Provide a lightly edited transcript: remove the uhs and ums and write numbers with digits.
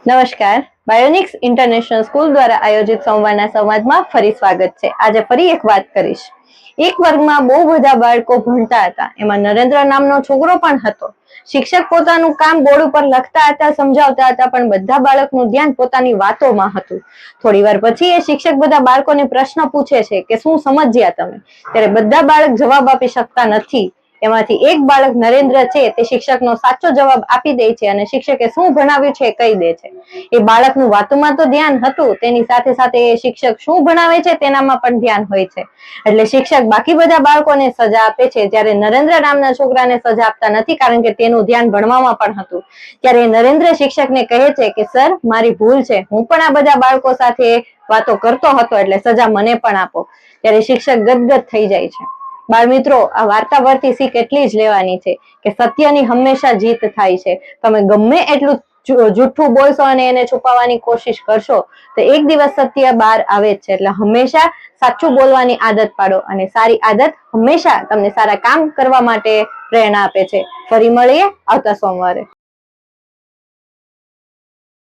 નમસ્કાર. બાયોનિક્સ international school દ્વારા આયોજિત સંવાદના સંવાદમાં ફરી સ્વાગત છે. આજે ફરી એક વાત કરીશ. એક વર્ગમાં બહુ બધા બાળકો ભણતા હતા. એમાં નરેન્દ્ર નામનો છોકરો પણ હતો. શિક્ષક પોતાનું કામ બોર્ડ ઉપર લખતા હતા, સમજાવતા હતા, પણ બધા બાળકનું ધ્યાન પોતાની વાતોમાં હતું. થોડી વાર પછી એ શિક્ષક બધા બાળકોને પ્રશ્ન પૂછે છે કે શું સમજ્યા તમે? ત્યારે બધા બાળક જવાબ આપી શકતા નથી. એમાંથી એક બાળક નરેન્દ્ર છે તે શિક્ષકનો સાચો જવાબ આપી દે છે અને શિક્ષકે શું ભણાવ્યું છે કહી દે છે. એ બાળકનું વાતોમાં તો ધ્યાન હતું, તેની સાથે સાથે એ શિક્ષક શું ભણાવે છે તેનામાં પણ ધ્યાન હોય છે. એટલે શિક્ષક બાકી બધા બાળકોને સજા આપે છે, જ્યારે નરેન્દ્ર નામના છોકરાને સજા આપતા નથી, કારણ કે તેનું ધ્યાન ભણવામાં પણ હતું. ત્યારે નરેન્દ્ર શિક્ષકને કહે છે કે સર, મારી ભૂલ છે, હું પણ આ બધા બાળકો સાથે વાતો કરતો હતો, એટલે સજા મને પણ આપો. ત્યારે શિક્ષક ગદગદ થઈ જાય છે. બાળ મિત્રો, આ વાર્તા પરથી શીખ એટલી જ લેવાની છે કે સત્યની હંમેશા જીત થાય છે. તમે ગમે એટલું જૂઠું બોલશો અને એને છુપાવવાની કોશિશ કરશો તો એક દિવસ સત્ય બહાર આવે જ છે. એટલે હંમેશા સાચું બોલવાની આદત પાડો, અને સારી આદત હંમેશા તમને સારા કામ કરવા માટે પ્રેરણા આપે છે. ફરી મળીએ આવતા સોમવારે.